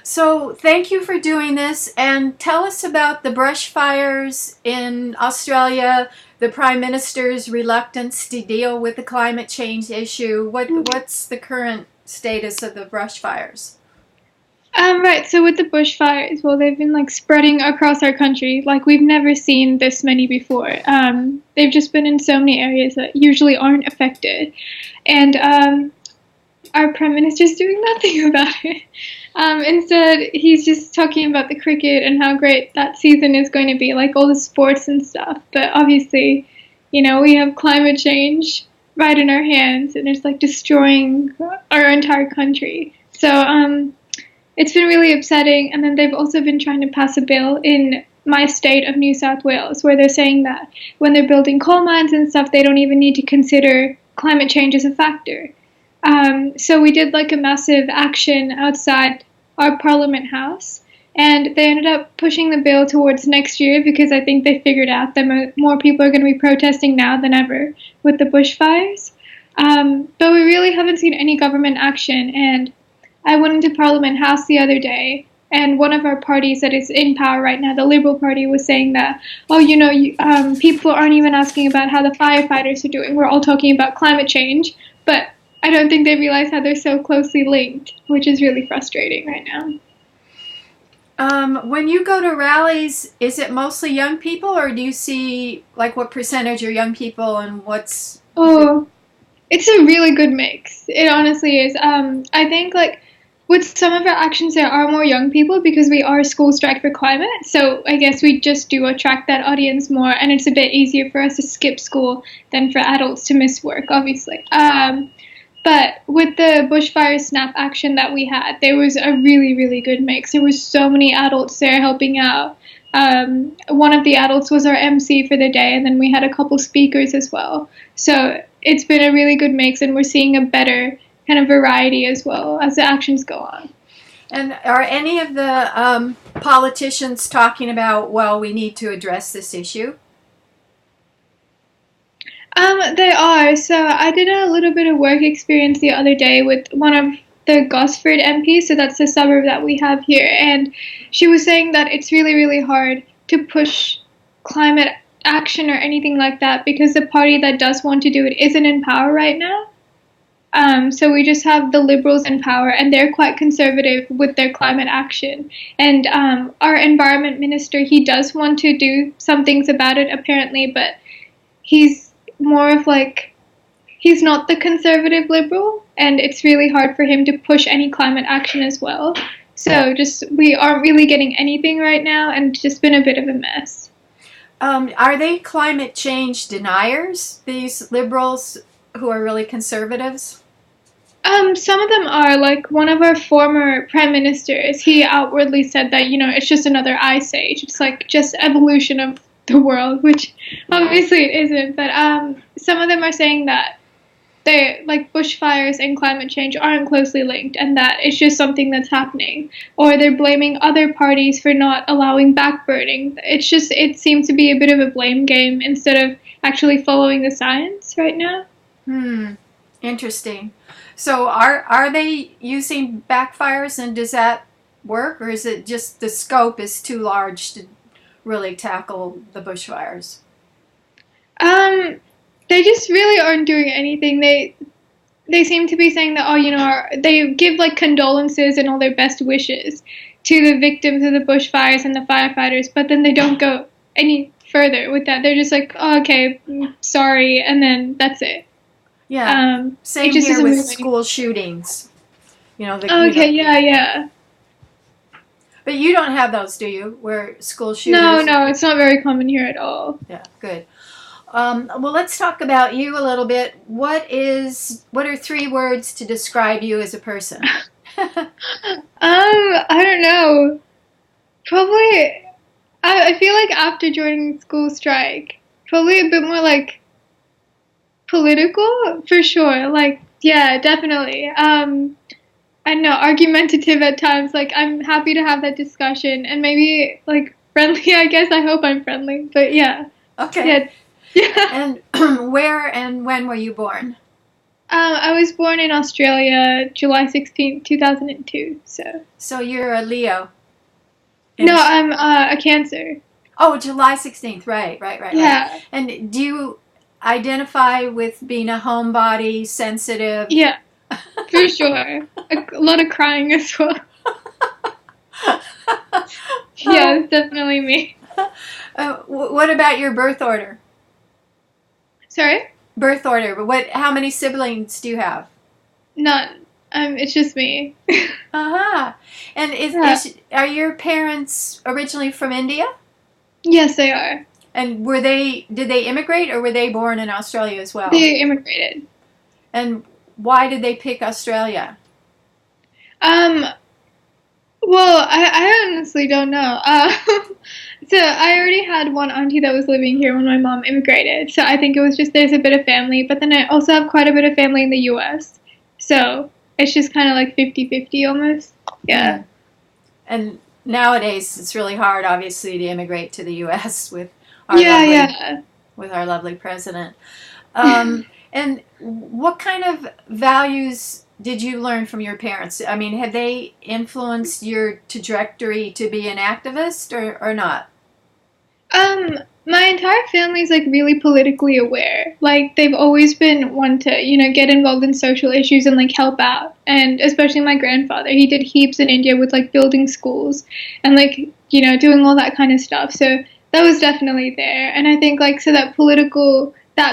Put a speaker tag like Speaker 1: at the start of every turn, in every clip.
Speaker 1: So thank you for doing this, and tell us about the brush fires in Australia, the Prime Minister's reluctance to deal with the climate change issue. What's the current status of the brush fires?
Speaker 2: Right, so with the bushfires, well, they've been like spreading across our country. Like we've never seen this many before. They've just been in so many areas that usually aren't affected. And our prime minister's doing nothing about it. Instead, he's just talking about the cricket and how great that season is going to be, like all the sports and stuff. But obviously, we have climate change right in our hands, and it's like destroying our entire country. So, it's been really upsetting. And then they've also been trying to pass a bill in my state of New South Wales where they're saying that when they're building coal mines and stuff, they don't even need to consider climate change as a factor. So we did like a massive action outside our Parliament House, and they ended up pushing the bill towards next year because I think they figured out that more people are going to be protesting now than ever with the bushfires. But we really haven't seen any government action, and I went into Parliament House the other day, and one of our parties that is in power right now, the Liberal Party, was saying that, oh, people aren't even asking about how the firefighters are doing. We're all talking about climate change, but I don't think they realize how they're so closely linked, which is really frustrating right now.
Speaker 1: When you go to rallies, is it mostly young people, or do you see like what percentage are young people and what's?
Speaker 2: Oh, it's a really good mix. It honestly is. I think like with some of our actions, there are more young people because we are School Strike for Climate. So I guess we just do attract that audience more, and it's a bit easier for us to skip school than for adults to miss work, obviously. But with the bushfire snap action that we had, there was a really, really good mix. There were so many adults there helping out. One of the adults was our MC for the day, and then we had a couple speakers as well. So it's been a really good mix, and we're seeing a better kind of variety as well as the actions go on.
Speaker 1: And are any of the politicians talking about, well, we need to address this issue?
Speaker 2: They are. So I did a little bit of work experience the other day with one of the Gosford MPs, so that's the suburb that we have here, and she was saying that it's really, really hard to push climate action or anything like that because the party that does want to do it isn't in power right now. So we just have the Liberals in power, and they're quite conservative with their climate action. And our environment minister, he does want to do some things about it, apparently, but he's more of like, he's not the conservative Liberal, and it's really hard for him to push any climate action as well. So just, we aren't really getting anything right now, and it's just been a bit of a mess.
Speaker 1: Are they climate change deniers, these liberals who are really conservatives?
Speaker 2: Some of them are. Like one of our former prime ministers, he outwardly said that, it's just another ice age. It's like just evolution of the world, which obviously it isn't. But some of them are saying that they like bushfires and climate change aren't closely linked, and that it's just something that's happening. Or they're blaming other parties for not allowing backburning. It seems to be a bit of a blame game instead of actually following the science right now.
Speaker 1: Interesting. So are they using backfires, and does that work, or is it just the scope is too large to really tackle the bushfires?
Speaker 2: They just really aren't doing anything. They seem to be saying that, they give like condolences and all their best wishes to the victims of the bushfires and the firefighters, but then they don't go any further with that. They're just like, oh, okay, sorry, and then that's it.
Speaker 1: Yeah. Same
Speaker 2: it just
Speaker 1: here
Speaker 2: isn't
Speaker 1: with
Speaker 2: moving.
Speaker 1: school shootings.
Speaker 2: Okay, yeah.
Speaker 1: But you don't have those, do you? Where school
Speaker 2: No,
Speaker 1: shooters?
Speaker 2: no, it's not very common here at all.
Speaker 1: Yeah, good. Well, let's talk about you a little bit. What are three words to describe you as a person?
Speaker 2: I don't know. Probably, I feel like after joining school strike, probably a bit more like political for sure. Like, yeah, definitely. I don't know, argumentative at times. Like, I'm happy to have that discussion, and maybe like friendly. I guess I hope I'm friendly, but yeah,
Speaker 1: Okay.
Speaker 2: yeah, yeah.
Speaker 1: And where and when were you born?
Speaker 2: I was born in Australia, July 16th, 2002.
Speaker 1: So you're a Leo.
Speaker 2: No, I'm a Cancer.
Speaker 1: Oh, July 16th. Right.
Speaker 2: Yeah,
Speaker 1: And do you identify with being a homebody, sensitive?
Speaker 2: yeah, for sure. A lot of crying as well. Yeah,
Speaker 1: Oh,
Speaker 2: it's definitely me.
Speaker 1: what about your birth order?
Speaker 2: Sorry?
Speaker 1: Birth order. What? How many siblings do you have?
Speaker 2: None. It's just me.
Speaker 1: Uh-huh. And
Speaker 2: Yeah.
Speaker 1: are your parents originally from India?
Speaker 2: Yes, they are.
Speaker 1: And did they immigrate or were they born in Australia as well?
Speaker 2: They immigrated.
Speaker 1: And why did they pick Australia?
Speaker 2: Um, well, I honestly don't know. So I already had one auntie that was living here when my mom immigrated. So I think it was just there's a bit of family, but then I also have quite a bit of family in the US. So it's just kind of like 50-50 almost. Yeah.
Speaker 1: Mm. And nowadays it's really hard, obviously, to immigrate to the U.S. our
Speaker 2: Yeah,
Speaker 1: lovely
Speaker 2: yeah.
Speaker 1: with our lovely president. And what kind of values did you learn from your parents? I mean, have they influenced your trajectory to be an activist or not?
Speaker 2: Um, my entire family's like really politically aware. Like they've always been one to, get involved in social issues and like help out. And especially my grandfather, he did heaps in India with like building schools and like, doing all that kind of stuff. So that was definitely there. And I think like so that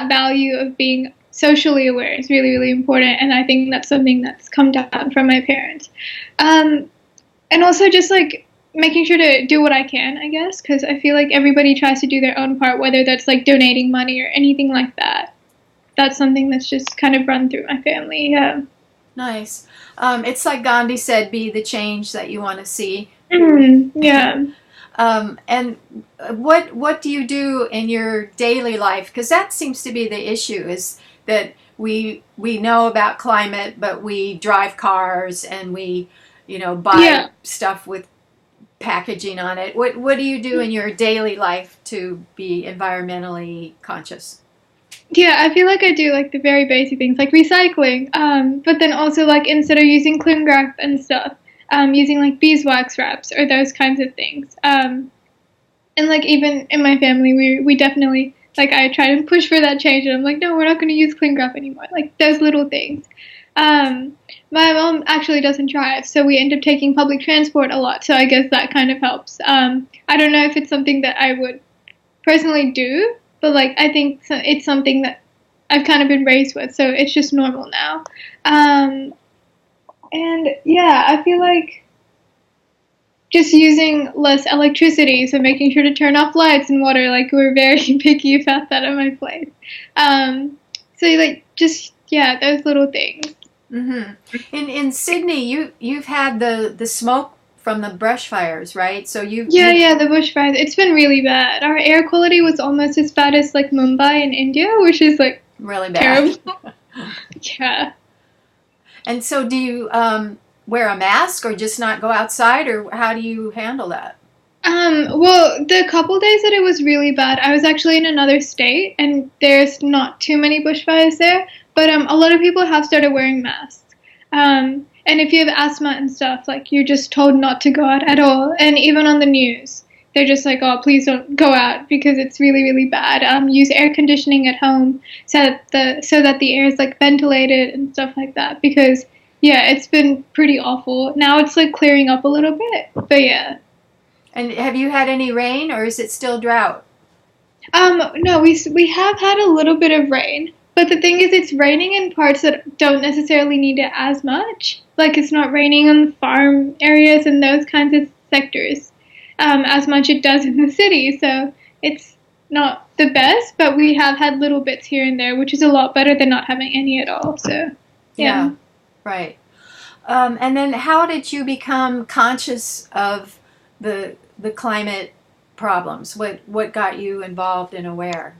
Speaker 2: value of being socially aware is really, really important. And I think that's something that's come down from my parents. Um, and also just like making sure to do what I can, I guess, because I feel like everybody tries to do their own part, whether that's like donating money or anything like that. That's something that's just kind of run through my family. Yeah.
Speaker 1: Nice. It's like Gandhi said, be the change that you want to see.
Speaker 2: Yeah.
Speaker 1: And what do you do in your daily life? Because that seems to be the issue: is that we know about climate, but we drive cars and we, buy
Speaker 2: Yeah.
Speaker 1: stuff with packaging on it. What do you do in your daily life to be environmentally conscious?
Speaker 2: Yeah, I feel like I do like the very basic things like recycling, but then also like instead of using cling wrap and stuff, using like beeswax wraps or those kinds of things. And like even in my family, we definitely like I try to push for that change, and I'm like, no, we're not going to use cling wrap anymore. Like those little things. My mom actually doesn't drive, so we end up taking public transport a lot. So I guess that kind of helps. I don't know if it's something that I would personally do, but like I think it's something that I've kind of been raised with, so it's just normal now. Um, and yeah, I feel like just using less electricity, so making sure to turn off lights and water. Like we're very picky about that at my place. So like just yeah, those little things.
Speaker 1: Mm-hmm. In Sydney, you've had the smoke from the brush fires, right? So
Speaker 2: Yeah,
Speaker 1: you
Speaker 2: yeah, the bushfires. It's been really bad. Our air quality was almost as bad as like Mumbai in India, which is like
Speaker 1: really bad.
Speaker 2: terrible. Yeah.
Speaker 1: And so, do you wear a mask or just not go outside, or how do you handle that?
Speaker 2: Well, the couple days that it was really bad, I was actually in another state, and there's not too many bushfires there, but a lot of people have started wearing masks. And if you have asthma and stuff, like you're just told not to go out at all, and even on the news, they're just like, "Oh, please don't go out because it's really, really bad." Use air conditioning at home so that the air is like ventilated and stuff like that. Because yeah, it's been pretty awful. Now it's like clearing up a little bit, but yeah.
Speaker 1: And have you had any rain, or is it still drought?
Speaker 2: No, we have had a little bit of rain, but the thing is, it's raining in parts that don't necessarily need it as much. Like it's not raining on the farm areas and those kinds of sectors, as much it does in the city. So it's not the best, but we have had little bits here and there, which is a lot better than not having any at all. So, yeah.
Speaker 1: Yeah, right. And then, how did you become conscious of the climate problems? What got you involved and aware?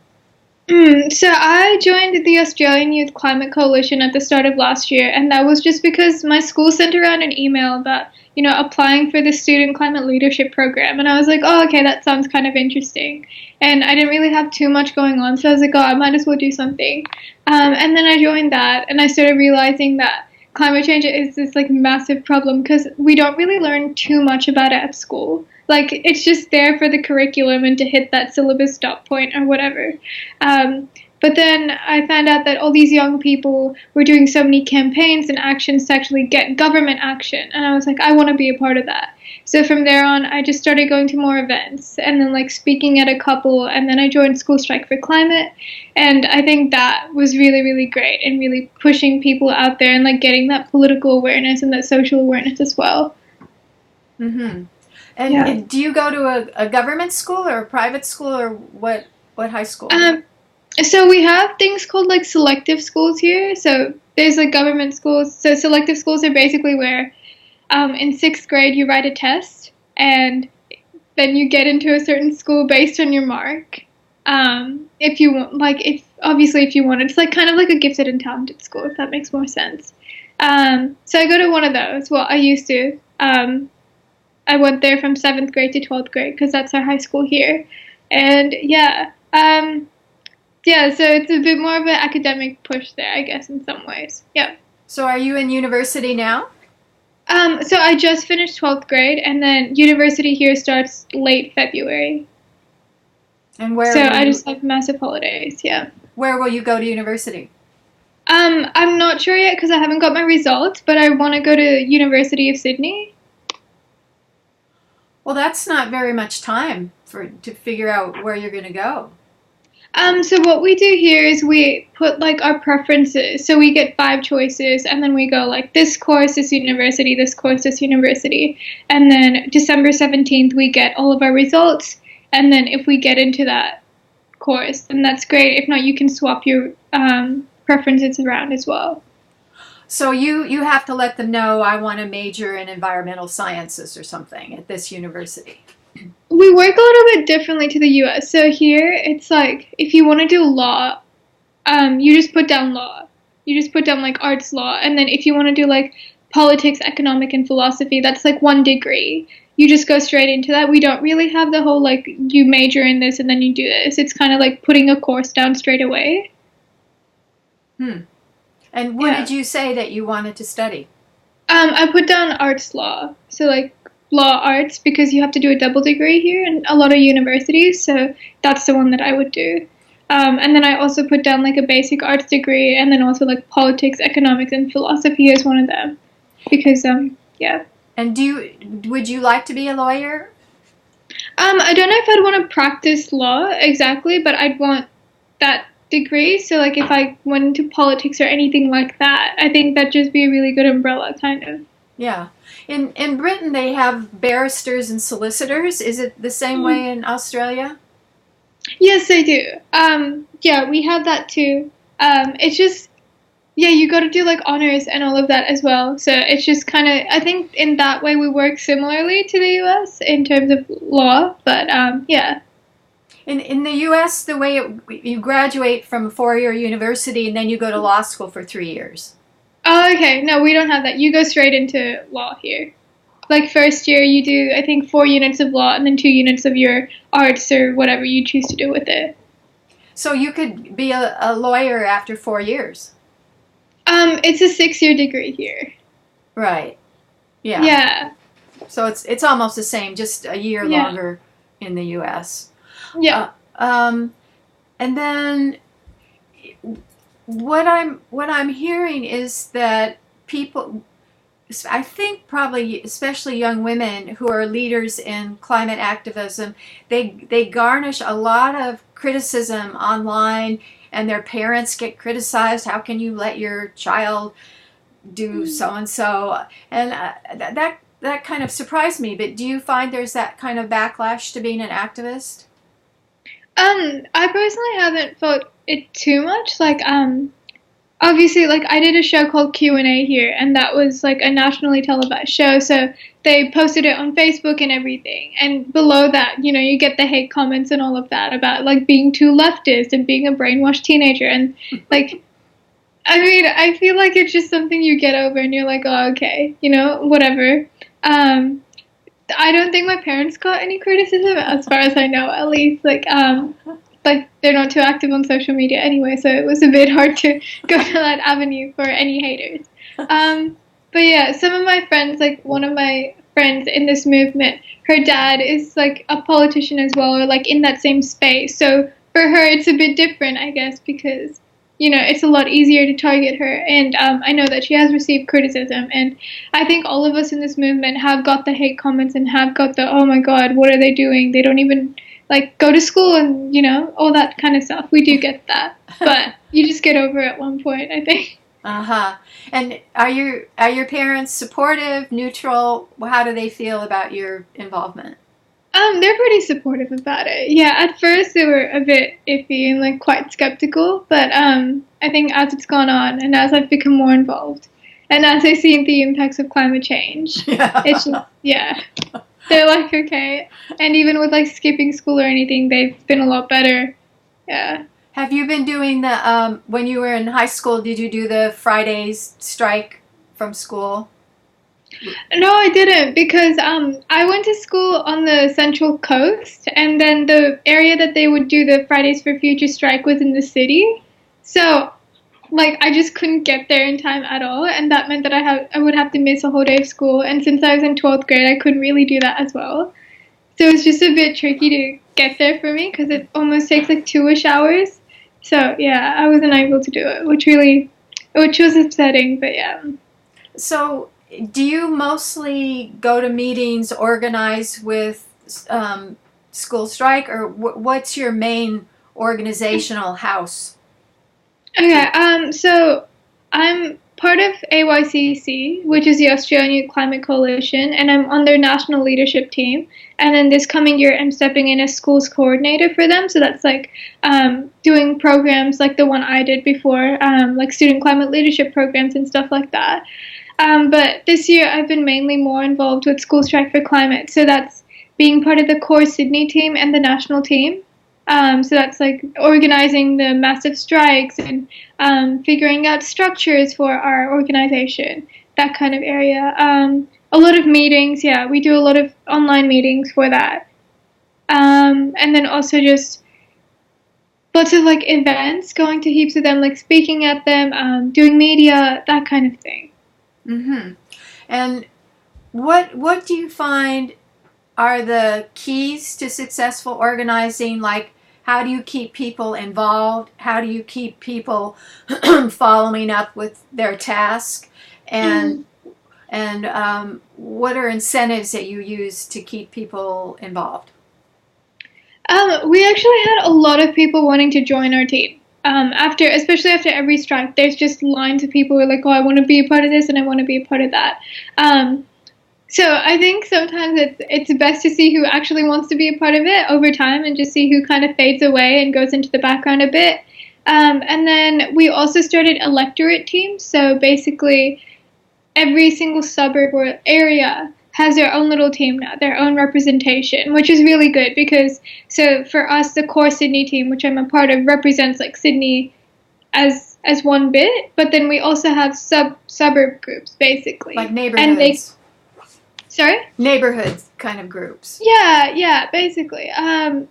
Speaker 2: So I joined the Australian Youth Climate Coalition at the start of last year, and that was just because my school sent around an email about, applying for the Student Climate Leadership Program, and I was like, oh, okay, that sounds kind of interesting. And I didn't really have too much going on, so I was like, oh, I might as well do something. And then I joined that, and I started realizing that climate change is this like massive problem because we don't really learn too much about it at school. Like it's just there for the curriculum and to hit that syllabus stop point or whatever. But then I found out that all these young people were doing so many campaigns and actions to actually get government action, and I was like, I want to be a part of that. So from there on, I just started going to more events and then like speaking at a couple, and then I joined School Strike for Climate, and I think that was really, really great and really pushing people out there and like getting that political awareness and that social awareness as well.
Speaker 1: Mm-hmm. And
Speaker 2: Yeah.
Speaker 1: do you go to a government school or a private school or what high school?
Speaker 2: So we have things called like selective schools here. So there's like government schools. So selective schools are basically where in sixth grade you write a test and then you get into a certain school based on your mark. If you want, like if you want, it's like kind of like a gifted and talented school, if that makes more sense. So I go to one of those. Well, I used to. I went there from seventh grade to 12th grade because that's our high school here, and yeah. Yeah, so it's a bit more of an academic push there, I guess, in some ways. Yeah.
Speaker 1: So are you in university now?
Speaker 2: So I just finished 12th grade, and then university here starts late February.
Speaker 1: And where
Speaker 2: So
Speaker 1: will
Speaker 2: I
Speaker 1: you,
Speaker 2: just have massive holidays, yeah.
Speaker 1: where will you go to university?
Speaker 2: I'm not sure yet because I haven't got my results, but I want to go to University of Sydney.
Speaker 1: Well, that's not very much time to figure out where you're going to go.
Speaker 2: So what we do here is we put like our preferences. So we get 5 choices, and then we go like this course, this university, this course, this university, and then December 17th we get all of our results, and then if we get into that course, then that's great. If not, you can swap your preferences around as well.
Speaker 1: So you have to let them know I want to major in environmental sciences or something at this university.
Speaker 2: We work a little bit differently to the US. So here, it's like if you want to do law, you just put down law. You just put down like arts law, and then if you want to do like politics, economic, and philosophy, that's like 1 degree. You just go straight into that. We don't really have the whole like you major in this and then you do this. It's kind of like putting a course down straight away.
Speaker 1: Hmm. And what
Speaker 2: Yeah.
Speaker 1: did you say that you wanted to study?
Speaker 2: I put down arts law. So like law arts because you have to do a double degree here in a lot of universities. So that's the one that I would do. And then I also put down like a basic arts degree and then also like politics, economics, and philosophy as one of them. Because yeah.
Speaker 1: And would you like to be a lawyer?
Speaker 2: I don't know if I'd want to practice law exactly, but I'd want that degree. So like if I went into politics or anything like that, I think that'd just be a really good umbrella kind of.
Speaker 1: Yeah. In Britain they have barristers and solicitors. Is it the same way in Australia?
Speaker 2: Yes, they do. Yeah, we have that too. It's just, yeah, you got to do like honors and all of that as well. So it's just kind of, I think in that way we work similarly to the US in terms of law. But yeah.
Speaker 1: In the U.S., the way you graduate from a 4-year university and then you go to law school for 3 years.
Speaker 2: Oh, okay. No, we don't have that. You go straight into law here. Like first year, you do I think 4 units of law and then 2 units of your arts or whatever you choose to do with it.
Speaker 1: So you could be a lawyer after 4 years.
Speaker 2: It's a 6-year degree here.
Speaker 1: Right. Yeah.
Speaker 2: Yeah.
Speaker 1: So it's almost the same, just a year
Speaker 2: Yeah.
Speaker 1: longer in the U.S.
Speaker 2: Yeah.
Speaker 1: And then what I'm hearing is that people, I think probably especially young women who are leaders in climate activism, they garnish a lot of criticism online, and their parents get criticized. How can you let your child do so and so? And that kind of surprised me. But do you find there's that kind of backlash to being an activist?
Speaker 2: I personally haven't felt it too much. Like, obviously, like, I did a show called Q&A here, and that was like a nationally televised show, so they posted it on Facebook and everything. And below that, you get the hate comments and all of that about like being too leftist and being a brainwashed teenager. And like, I mean, I feel like it's just something you get over and you're like, oh, okay, whatever. I don't think my parents got any criticism, as far as I know, at least. Like they're not too active on social media anyway, so it was a bit hard to go to that avenue for any haters. But yeah, some of my friends, like one of my friends in this movement, her dad is like a politician as well, or like in that same space. So for her, it's a bit different, I guess, because it's a lot easier to target her. And I know that she has received criticism. And I think all of us in this movement have got the hate comments and have got the, oh my God, what are they doing? They don't even like go to school and, all that kind of stuff. We do get that. But you just get over it at one point, I think.
Speaker 1: Uh-huh. And are your parents supportive, neutral? How do they feel about your involvement?
Speaker 2: They're pretty supportive about it. Yeah, at first they were a bit iffy and like quite skeptical, but I think as it's gone on and as I've become more involved and as I see the impacts of climate change, it's just, yeah, they're like, okay. And even with like skipping school or anything, they've been a lot better. Yeah.
Speaker 1: Have you been doing the, when you were in high school, did you do the Fridays strike from school?
Speaker 2: No, I didn't, because I went to school on the Central Coast, and then the area that they would do the Fridays for Future strike was in the city. So, like, I just couldn't get there in time at all, and that meant that I would have to miss a whole day of school. And since I was in 12th grade, I couldn't really do that as well. So it was just a bit tricky to get there for me, because it almost takes like 2-ish hours. So yeah, I wasn't able to do it, which was upsetting. But yeah.
Speaker 1: So, do you mostly go to meetings organized with school strike, or what's your main organizational house?
Speaker 2: Okay, so I'm part of AYCC, which is the Australian Climate Coalition, and I'm on their national leadership team. And then this coming year, I'm stepping in as schools coordinator for them. So that's like doing programs like the one I did before, like student climate leadership programs and stuff like that. But this year, I've been mainly more involved with School Strike for Climate. So that's being part of the core Sydney team and the national team. So that's like organizing the massive strikes and figuring out structures for our organization, that kind of area. A lot of meetings, yeah, we do a lot of online meetings for that. And then also just lots of like events, going to heaps of them, like speaking at them, doing media, that kind of thing.
Speaker 1: Mm-hmm. And what do you find are the keys to successful organizing? Like, how do you keep people involved? How do you keep people following up with their task? And what are incentives that you use to keep people involved?
Speaker 2: We actually had a lot of people wanting to join our team. Especially after every strike, there's just lines of people who are like, oh, I want to be a part of this and I want to be a part of that. So I think sometimes it's best to see who actually wants to be a part of it over time and just see who kind of fades away and goes into the background a bit. And then we also started electorate teams. So basically every single suburb or area has their own little team now, their own representation, which is really good because, so for us, the core Sydney team, which I'm a part of, represents like Sydney as one bit, but then we also have suburb groups, basically.
Speaker 1: Like neighborhoods.
Speaker 2: Sorry?
Speaker 1: Neighborhoods kind of groups.
Speaker 2: Yeah, basically. And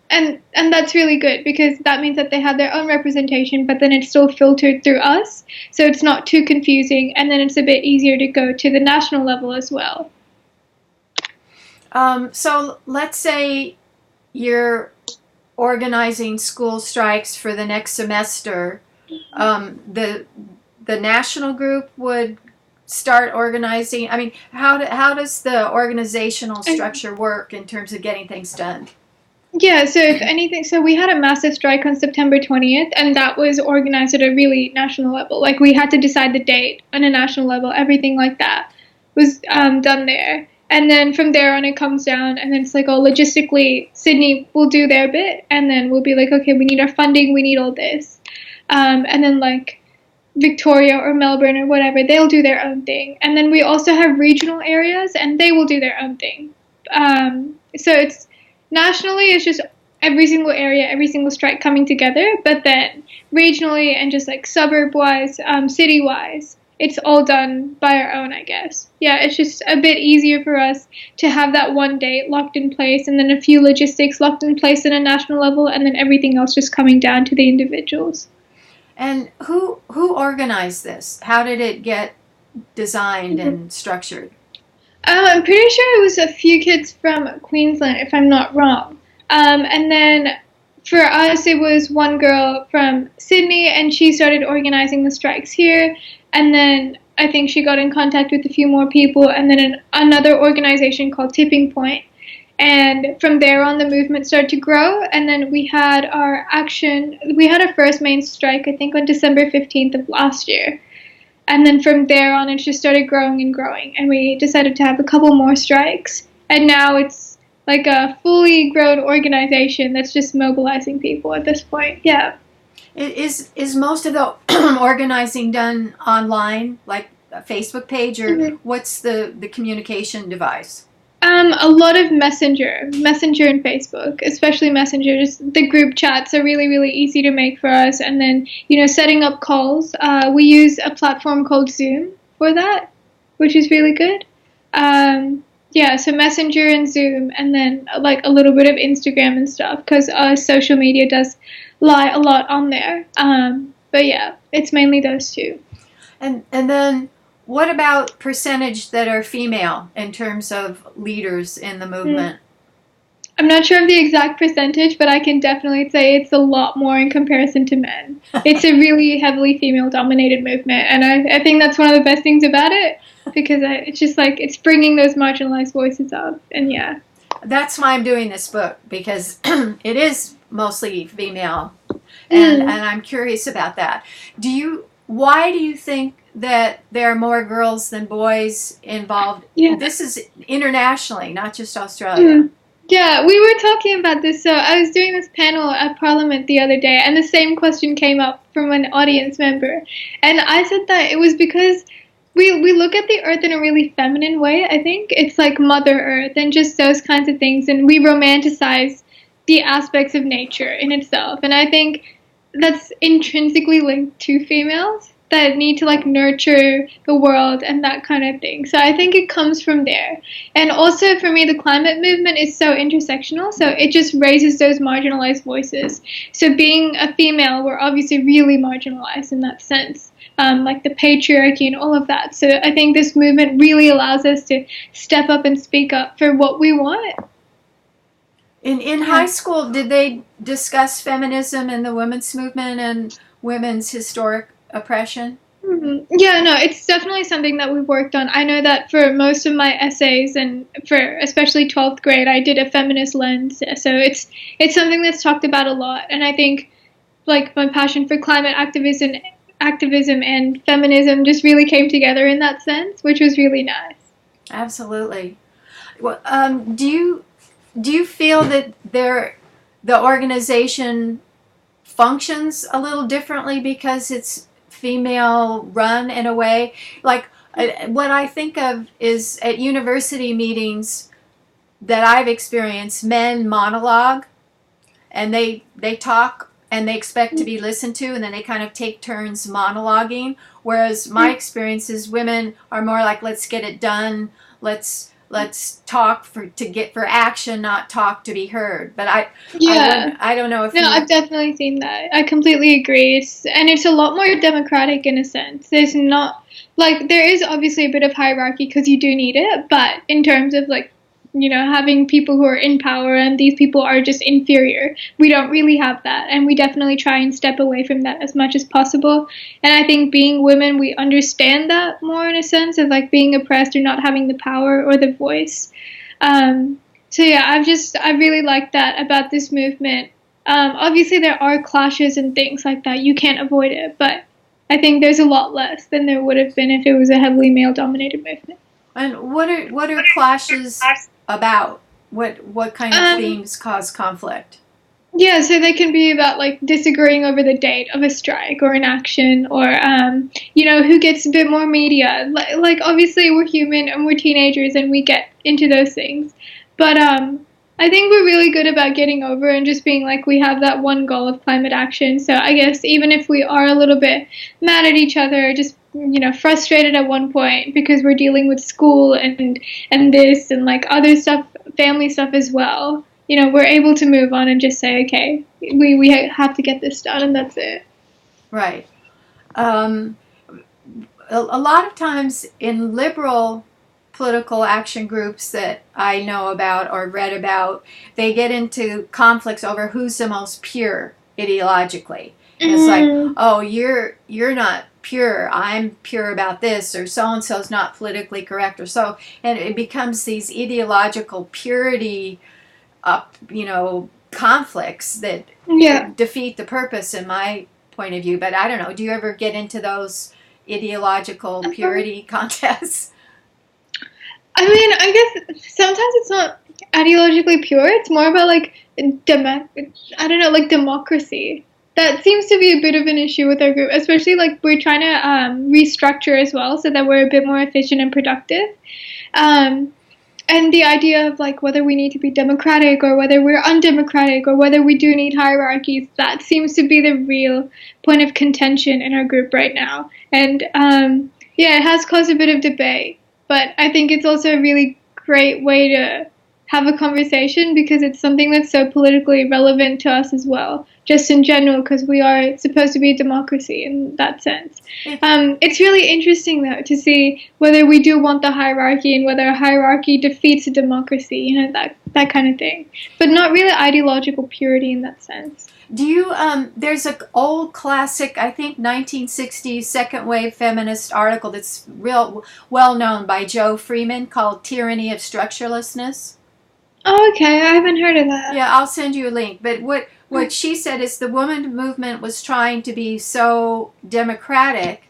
Speaker 2: that's really good because that means that they have their own representation, but then it's still filtered through us, so it's not too confusing, and then it's a bit easier to go to the national level as well.
Speaker 1: So let's say you're organizing school strikes for the next semester. The national group would start organizing. I mean, how does the organizational structure work in terms of getting things done?
Speaker 2: Yeah, so if anything, so we had a massive strike on September 20th, and that was organized at a really national level. Like, we had to decide the date on a national level. Everything like that was done there. And then from there on, it comes down, and then it's like, oh, logistically, Sydney will do their bit, and then we'll be like, okay, we need our funding, we need all this. And then, like, Victoria or Melbourne or whatever, they'll do their own thing. And then we also have regional areas, and they will do their own thing. So it's nationally, it's just every single area, every single strike coming together. But then regionally and just like suburb wise, city wise, it's all done by our own, I guess. Yeah, it's just a bit easier for us to have that one date locked in place, and then a few logistics locked in place at a national level, and then everything else just coming down to the individuals.
Speaker 1: And who organized this? How did it get designed and structured?
Speaker 2: I'm pretty sure it was a few kids from Queensland, if I'm not wrong. And then for us, it was one girl from Sydney, and she started organizing the strikes here. And then I think she got in contact with a few more people, and then another organization called Tipping Point. And from there on, the movement started to grow. And then we had our first main strike, I think, on December 15th of last year. And then from there on, it just started growing and growing. And we decided to have a couple more strikes. And now it's like a fully grown organization that's just mobilizing people at this point. Yeah.
Speaker 1: Is most of the organizing done online, like a Facebook page, or what's the communication device?
Speaker 2: A lot of Messenger and Facebook, especially Messenger. Just the group chats are really, really easy to make for us. And then, setting up calls. We use a platform called Zoom for that, which is really good. Yeah, so Messenger and Zoom, and then like a little bit of Instagram and stuff, because social media does lie a lot on there. But yeah, it's mainly those two.
Speaker 1: And then what about percentage that are female in terms of leaders in the movement?
Speaker 2: I'm not sure of the exact percentage, but I can definitely say it's a lot more in comparison to men. It's a really heavily female-dominated movement, and I think that's one of the best things about it, because it's just like it's bringing those marginalized voices up, and yeah.
Speaker 1: That's why I'm doing this book, because it is mostly female, and I'm curious about that. Why do you think that there are more girls than boys involved?
Speaker 2: Yeah.
Speaker 1: This is internationally, not just Australia.
Speaker 2: Yeah, we were talking about this. So I was doing this panel at Parliament the other day, and the same question came up from an audience member. And I said that it was because we look at the earth in a really feminine way, I think. It's like Mother Earth and just those kinds of things. And we romanticize the aspects of nature in itself. And I think that's intrinsically linked to females that need to like nurture the world and that kind of thing. So I think it comes from there. And also for me, the climate movement is so intersectional, so it just raises those marginalized voices. So being a female, we're obviously really marginalized in that sense, like the patriarchy and all of that. So I think this movement really allows us to step up and speak up for what we want.
Speaker 1: In high school, did they discuss feminism and the women's movement and women's historic oppression?
Speaker 2: Yeah, no, it's definitely something that we've worked on. I know that for most of my essays, and for especially 12th grade, I did a feminist lens. So it's something that's talked about a lot. And I think like my passion for climate activism and feminism just really came together in that sense, which was really nice.
Speaker 1: Absolutely. Well, do you feel that the organization functions a little differently because it's female run in a way? Like what I think of is at university meetings that I've experienced, men monologue and they talk and they expect to be listened to, and then they kind of take turns monologuing, whereas my experience is women are more like, let's get it done, let's talk for action, not talk to be heard. But I don't know if
Speaker 2: I've definitely seen that. I completely agree. It's a lot more democratic in a sense. There's not like there is obviously a bit of hierarchy because you do need it, but in terms of like having people who are in power and these people are just inferior, we don't really have that, and we definitely try and step away from that as much as possible. And I think being women, we understand that more in a sense of like being oppressed or not having the power or the voice. So yeah, I really like that about this movement. Obviously there are clashes and things like that, you can't avoid it, but I think there's a lot less than there would have been if it was a heavily male dominated movement.
Speaker 1: And what are clashes about? What kind of themes cause conflict?
Speaker 2: Yeah, so they can be about like disagreeing over the date of a strike or an action, or who gets a bit more media. Like obviously we're human and we're teenagers and we get into those things, but I think we're really good about getting over and just being like we have that one goal of climate action. So I guess even if we are a little bit mad at each other, just frustrated at one point because we're dealing with school and this and like other stuff, family stuff as well, we're able to move on and just say, okay, we have to get this done, and that's it.
Speaker 1: Right. Um, a lot of times in liberal political action groups that I know about or read about, they get into conflicts over who's the most pure ideologically. And it's like,
Speaker 2: Mm,
Speaker 1: oh, you're not pure. I'm pure about this, or so and so's not politically correct, or so, and it becomes these ideological purity up, conflicts that
Speaker 2: yeah.
Speaker 1: defeat the purpose in my point of view. But I don't know. Do you ever get into those ideological
Speaker 2: Um,
Speaker 1: purity contests?
Speaker 2: I mean, I guess sometimes it's not ideologically pure. It's more about like I don't know, like democracy. That seems to be a bit of an issue with our group, especially like we're trying to restructure as well so that we're a bit more efficient and productive. Um, and the idea of like whether we need to be democratic or whether we're undemocratic or whether we do need hierarchies, that seems to be the real point of contention in our group right now. And yeah, it has caused a bit of debate, but I think it's also a really great way to have a conversation because it's something that's so politically relevant to us as well, just in general, because we are supposed to be a democracy in that sense. It's really interesting, though, to see whether we do want the hierarchy and whether a hierarchy defeats a democracy, that kind of thing. But not really ideological purity in that sense.
Speaker 1: Do you, there's an old classic, I think 1960s second wave feminist article that's real well known by Joe Freeman called Tyranny of Structurelessness.
Speaker 2: Oh, okay, I haven't heard of that.
Speaker 1: Yeah, I'll send you a link. But what she said is the woman movement was trying to be so democratic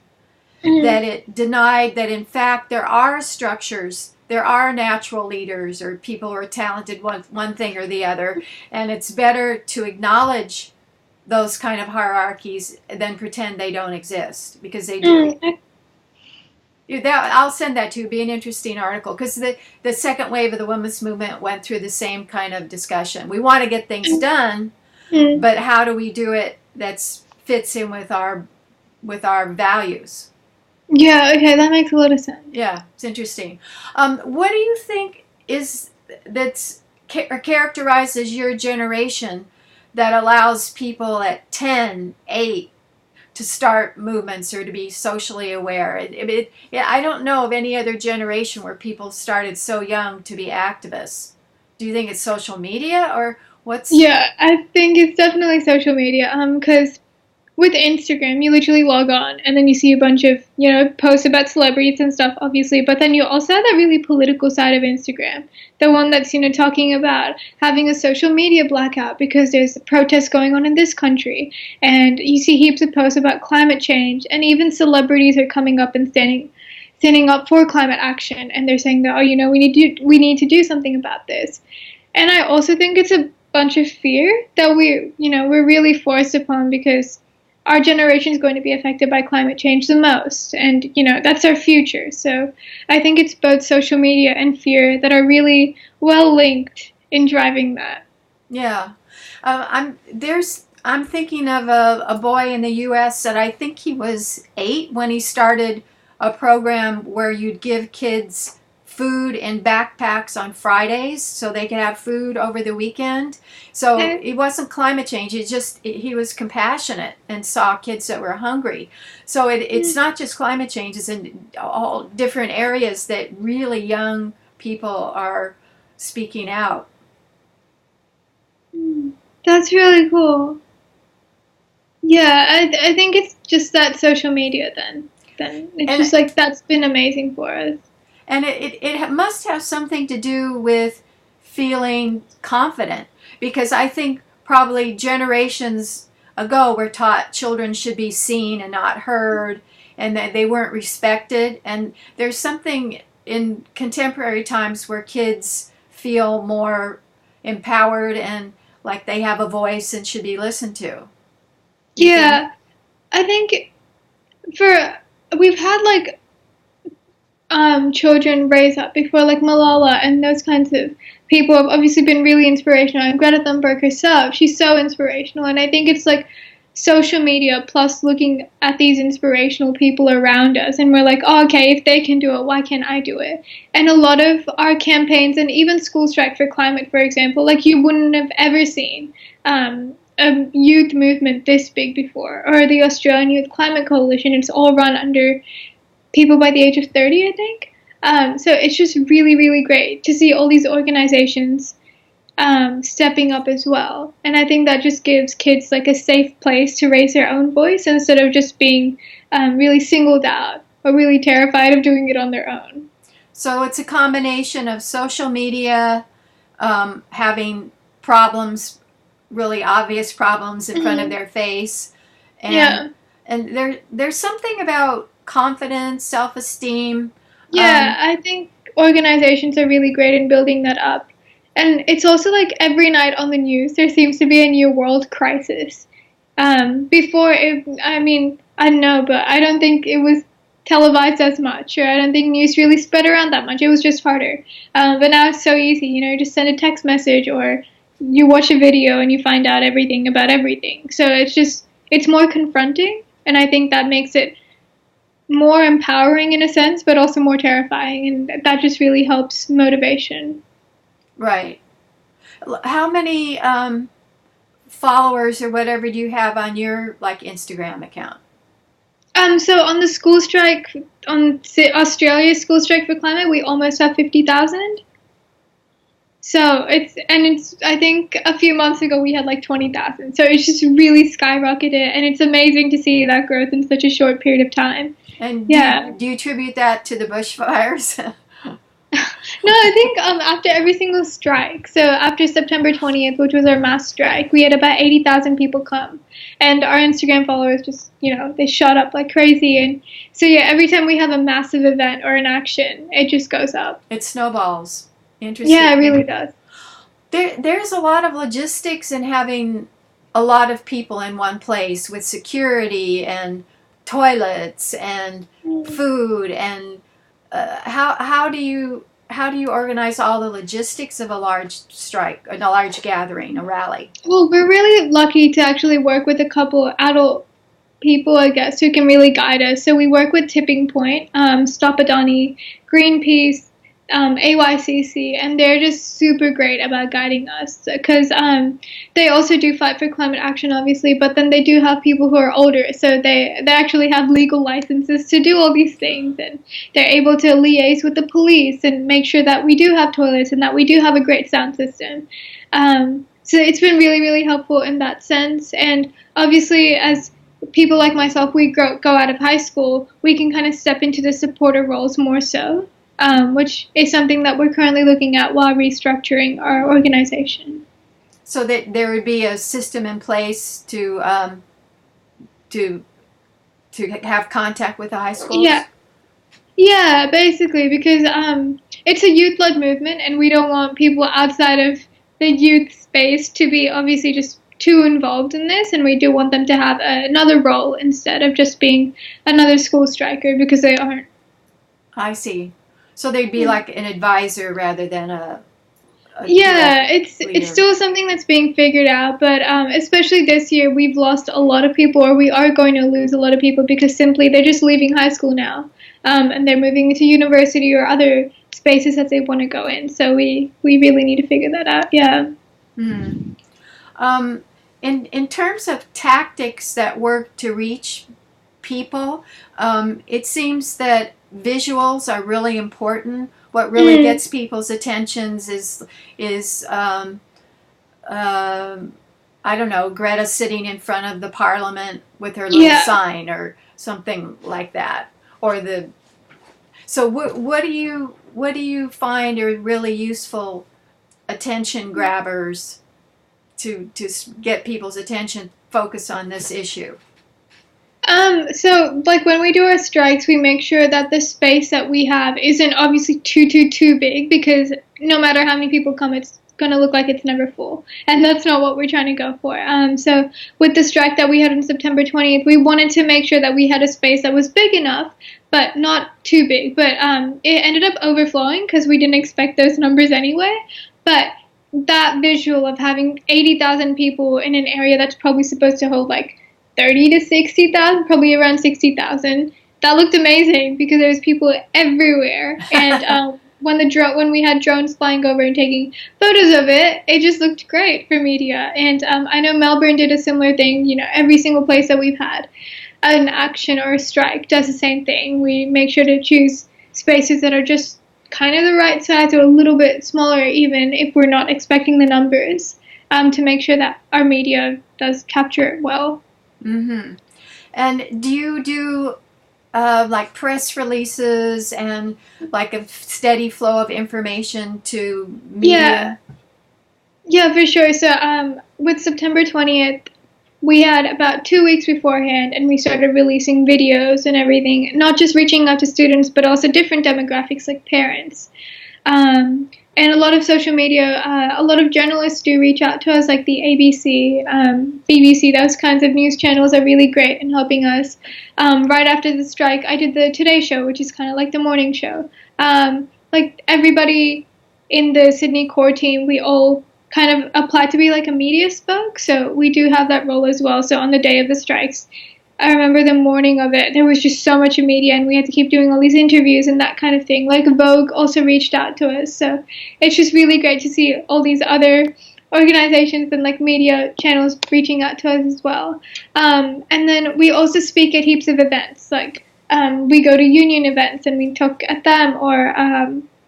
Speaker 2: Mm-hmm.
Speaker 1: that it denied that in fact there are structures, there are natural leaders or people who are talented one thing or the other, and it's better to acknowledge those kind of hierarchies than pretend they don't exist because they do.
Speaker 2: Mm,
Speaker 1: I'll send that to you. It'd be an interesting article because the second wave of the women's movement went through the same kind of discussion. We want to get things done,
Speaker 2: mm.
Speaker 1: but how do we do it that fits in with our values?
Speaker 2: Yeah, okay, that makes a lot of sense.
Speaker 1: Yeah, it's interesting. What do you think is that's characterizes your generation that allows people at 10, 8 to start movements or to be socially aware? Yeah, I don't know of any other generation where people started so young to be activists. Do you think it's social media or what's?
Speaker 2: Yeah, I think it's definitely social media. Because with Instagram, you literally log on and then you see a bunch of, posts about celebrities and stuff, obviously, but then you also have that really political side of Instagram. The one that's, talking about having a social media blackout because there's protests going on in this country. And you see heaps of posts about climate change, and even celebrities are coming up and standing up for climate action, and they're saying that, we need to do something about this. And I also think it's a bunch of fear that we're really forced upon because our generation is going to be affected by climate change the most, and that's our future. So I think it's both social media and fear that are really well linked in driving that.
Speaker 1: Yeah, I'm thinking of a boy in the U.S. that I think he was 8 when he started a program where you'd give kids food in backpacks on Fridays so they could have food over the weekend. So
Speaker 2: Okay.
Speaker 1: it wasn't climate change. He was compassionate and saw kids that were hungry. So it's not just climate change. It's in all different areas that really young people are speaking out.
Speaker 2: That's really cool. Yeah, I think it's just that social media then it's
Speaker 1: And
Speaker 2: just like that's been amazing for us.
Speaker 1: And it must have something to do with feeling confident because I think probably generations ago we're taught children should be seen and not heard and that they weren't respected. And there's something in contemporary times where kids feel more empowered and like they have a voice and should be listened to.
Speaker 2: Yeah, I think for we've had like children raise up before, like Malala and those kinds of people have obviously been really inspirational. And Greta Thunberg herself, she's so inspirational. And I think it's like social media plus looking at these inspirational people around us, and we're like, oh, okay, if they can do it, why can't I do it? And a lot of our campaigns, and even School Strike for Climate, for example, like you wouldn't have ever seen a youth movement this big before, or the Australian Youth Climate Coalition. It's all run under people by the age of 30, I think. So it's just really, really great to see all these organizations stepping up as well. And I think that just gives kids like a safe place to raise their own voice instead of just being really singled out or really terrified of doing it on their own.
Speaker 1: So it's a combination of social media, having problems, really obvious problems in front of their face, and there's something about confidence, self-esteem.
Speaker 2: Yeah, I think organizations are really great in building that up. And it's also like every night on the news, there seems to be a new world crisis. Before, I don't know, but I don't think it was televised as much, or I don't think news really spread around that much. It was just harder. But now it's so easy, you just send a text message or you watch a video and you find out everything about everything. So it's more confronting, and I think that makes it more empowering in a sense, but also more terrifying, and that just really helps motivation.
Speaker 1: Right. How many followers or whatever do you have on your Instagram account?
Speaker 2: So on the school strike, on Australia's School Strike for Climate, we almost have 50,000. So it's I think a few months ago we had like 20,000. So it's just really skyrocketed, and it's amazing to see that growth in such a short period of time.
Speaker 1: And
Speaker 2: yeah.
Speaker 1: Do you attribute that to the bushfires?
Speaker 2: No, I think after every single strike, so after September 20th, which was our mass strike, we had about 80,000 people come. And our Instagram followers just, they shot up like crazy. And so, yeah, every time we have a massive event or an action, it just goes up.
Speaker 1: It snowballs. Interesting.
Speaker 2: Yeah, it really does.
Speaker 1: There's a lot of logistics in having a lot of people in one place with security and toilets and food and how do you organize all the logistics of a large strike, a large gathering, a rally?
Speaker 2: Well, we're really lucky to actually work with a couple adult people, I guess, who can really guide us. So we work with Tipping Point, Stop Adani, Greenpeace, AYCC, and they're just super great about guiding us because they also do fight for climate action, obviously, but then they do have people who are older, so they actually have legal licenses to do all these things, and they're able to liaise with the police and make sure that we do have toilets and that we do have a great sound system. So it's been really, really helpful in that sense, and obviously as people like myself, we go out of high school, we can kind of step into the supporter roles more so. Which is something that we're currently looking at while restructuring our organization.
Speaker 1: So that there would be a system in place to have contact with the high schools?
Speaker 2: Yeah, basically, because it's a youth-led movement, and we don't want people outside of the youth space to be obviously just too involved in this, and we do want them to have another role instead of just being another school striker, because they aren't.
Speaker 1: I see. So they'd be like an advisor rather than a
Speaker 2: it's still something that's being figured out, but especially this year, we've lost a lot of people, or we are going to lose a lot of people because simply they're just leaving high school now, and they're moving into university or other spaces that they want to go in. So we really need to figure that out. Yeah.
Speaker 1: In terms of tactics that work to reach people, it seems that visuals are really important. What really gets people's attentions is I don't know, Greta sitting in front of the parliament with her little sign or something like that. So what do you find are really useful attention grabbers to get people's attention focused on this issue?
Speaker 2: So like when we do our strikes, we make sure that the space that we have isn't obviously too big because no matter how many people come, it's gonna look like it's never full, and that's not what we're trying to go for. So with the strike that we had on September 20th, we wanted to make sure that we had a space that was big enough, but not too big. But it ended up overflowing because we didn't expect those numbers anyway. But that visual of having 80,000 people in an area that's probably supposed to hold like 30 to 60,000, probably around 60,000. That looked amazing because there was people everywhere. And when we had drones flying over and taking photos of it, it just looked great for media. And I know Melbourne did a similar thing. You know, every single place that we've had an action or a strike does the same thing. We make sure to choose spaces that are just kind of the right size or a little bit smaller, even if we're not expecting the numbers, to make sure that our media does capture it well.
Speaker 1: Mm-hmm. And do you do like press releases and like a steady flow of information to
Speaker 2: Yeah,
Speaker 1: media?
Speaker 2: yeah, for sure. So, with September 20th, we had about 2 weeks beforehand, and we started releasing videos and everything, not just reaching out to students, but also different demographics like parents. And a lot of social media, a lot of journalists do reach out to us, like the ABC, BBC, those kinds of news channels are really great in helping us. Right after the strike, I did the Today Show, which is kind of like the morning show. Like everybody in the Sydney core team, we all kind of applied to be like a media spoke, so we do have that role as well. So on the day of the strikes, I remember the morning of it, there was just so much media, and we had to keep doing all these interviews and that kind of thing. Like Vogue also reached out to us, so it's just really great to see all these other organizations and like media channels reaching out to us as well. And then we also speak at heaps of events, like we go to union events and we talk at them, or